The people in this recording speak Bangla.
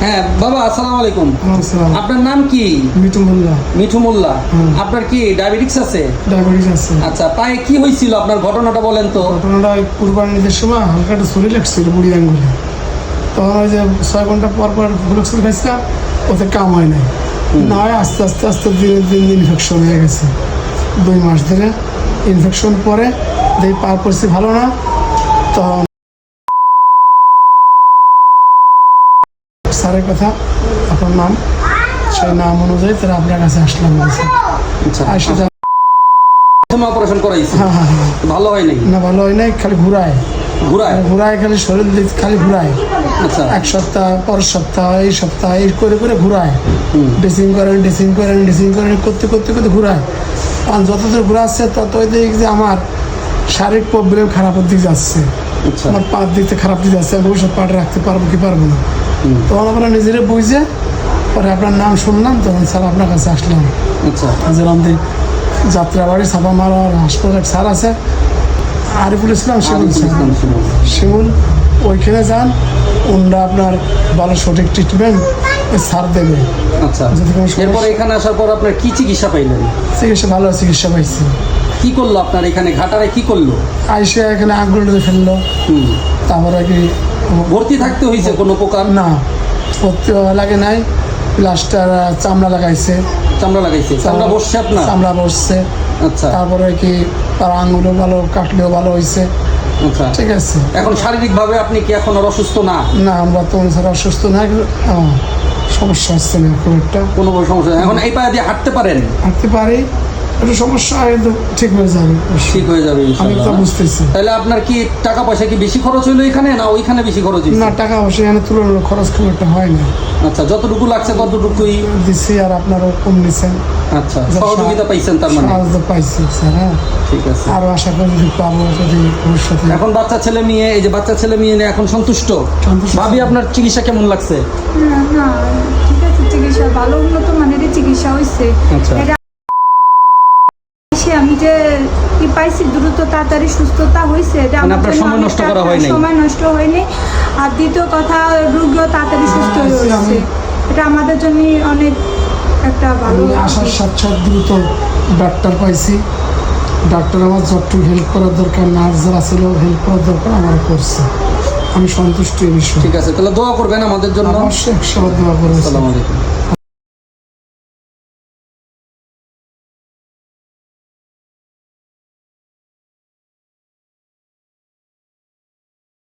হ্যাঁ বাবা, আসসালামু আলাইকুম। আসসালাম। আপনার নাম কি? মিঠু মোল্লা। মিঠু মোল্লা। আপনার কি ডায়াবেটিস আছে? ডায়াবেটিস আছে। আচ্ছা, পায়ে কি হয়েছিল আপনার, ঘটনাটা বলেন তো। ঘটনাটা ওই কুরবানির সময় হালকা একটা শরীর লাগছিল বুড়ি আঙ্গুলে, তখন ওই যে 6 ঘন্টা পর পর গ্লুকোজ খাইছিলাম, ওতে কাম হয় নাই। না হয় আস্তে আস্তে আস্তে দিনের দিন ইনফেকশন হয়ে গেছে। 2 মাস ধরে ইনফেকশন পরে দেখি পার পরিস্থিতি ভালো না, তখন স্যারের কথা, আপনার নাম, সেই নাম অনুযায়ী তারা আপনার কাছে আসলাম। আচ্ছা, আসে যা প্রথমে অপারেশন করাইছি। হ্যাঁ হ্যাঁ হ্যাঁ, ভালো হয় নাই? না ভালো হয় নাই, খালি ঘুরায় ঘুরায়? ঘুরায় খালি শরীর খালি ঘুরায়। আচ্ছা, 1 সপ্তাহ, পরের সপ্তাহ, এই সপ্তাহ এই করে করে ঘুরায়। ড্রেসিং করেন করতে করতে করতে ঘুরায়। আর যতদূর ঘুরাচ্ছে ততই দেখি যে আমার শারীরিক প্রবলেম খারাপের দিকে যাচ্ছে। আচ্ছা, আমার পার দিতে খারাপ দিকে যাচ্ছে, আমি ভবিষ্যৎ পাটা রাখতে পারবো কি পারবো না। তখন আমরা নিজেরা বুঝে পরে আপনার নাম শুনলাম, তখন স্যার আপনার কাছে আসলাম। আচ্ছা, যেরকম যাত্রাবাড়ি ছাপা মারার হাসপাতাল স্যার আছে, আরিফুল ইসলাম শিমুল, ওইখানে যান, ওনারা আপনার ভালো সঠিক ট্রিটমেন্ট স্যার দেবে। আচ্ছা। যদি কোনো এরপরে এখানে আসার পর আপনার কি চিকিৎসা পাইলেন? চিকিৎসা ভালো চিকিৎসা পাইছি। কি করলো আপনার এখানে, ঘাটারে কি করলো? আইসে এখানে আঙ্গুল ফেললো, তারপরে কি ভর্তি থাকতে হয়েছে কোনো প্রকার? না, ভর্তি লাগে নাই, প্লাস্টার চামড়া লাগাইছে। চামড়া লাগাইছে? চামড়া বসছে আপনার? চামড়া বসছে। আচ্ছা, তারপরে কি তার আঙ্গুলও ভালো, কাটলেও ভালো হয়েছে। আচ্ছা, ঠিক আছে। এখন শারীরিকভাবে আপনি কি এখন আর অসুস্থ না? না, আমরা তো স্যার অসুস্থ না, সমস্যা হচ্ছে না খুব একটা। কোনো সমস্যা নেই। এখন এই পায়ে দিয়ে হাঁটতে পারেন? হাঁটতে পারি, একটু সমস্যা কিন্তু ঠিক হয়ে যাবে। ঠিক হয়ে যাবে আমি ইনশাআল্লাহ, তো না? বুঝতেছি। তাহলে আপনার কি টাকা পয়সা কি বেশি খরচ হইলো এখানে, না ওইখানে বেশি খরচ হয়েছে? না, টাকা পয়সা এখানে তুলনামূলক খরচ খুব একটা হয় না। আচ্ছা, যতটুকু লাগছে ততটুকুই দিচ্ছি, আর আপনারও কম নিচ্ছেন। আচ্ছা, সহযোগিতা পাইছেন তার মানে? সাহায্য পাইছি স্যার। হ্যাঁ, ঠিক আছে। আরও আশা করি যদি পাবো, যদি ভবিষ্যতে। এখন বাচ্চা ছেলে মেয়ে, এই যে বাচ্চা ছেলে মেয়ে নিয়ে এখন সন্তুষ্ট? সন্তুষ্ট। ভাবি, আপনার চিকিৎসা কেমন লাগছে? না, ঠিক আছে, চিকিৎসা ভালো, উন্নত মানের চিকিৎসা হয়েছে। আচ্ছা, আমি যে কি পাইছি, দ্রুত তাড়াতাড়ি সুস্থতা হয়েছে, এটা মানে আমার আপনার জন্য সময় নষ্ট করা হয়নি? সময় নষ্ট হয়নি। আর দ্বিতীয় কথা, রোগীও তাড়াতাড়ি সুস্থ হয়েছে, এটা আমাদের জন্য অনেক একটা ভালো। আমি আসার সাথে সাথে দ্রুত ডাক্তার পাইছি। ডাক্তার আমার যতটুকু হেল্প করার দরকার, নার্স যারা ছিল হেল্প করার দরকার, আমার করছে। আমি সন্তুষ্ট এই বিষয়ে। ঠিক আছে, তাহলে দোয়া করবেন আমাদের জন্য। অবশ্যই 100 দোয়া করবো। আসসালামু আলাইকুম।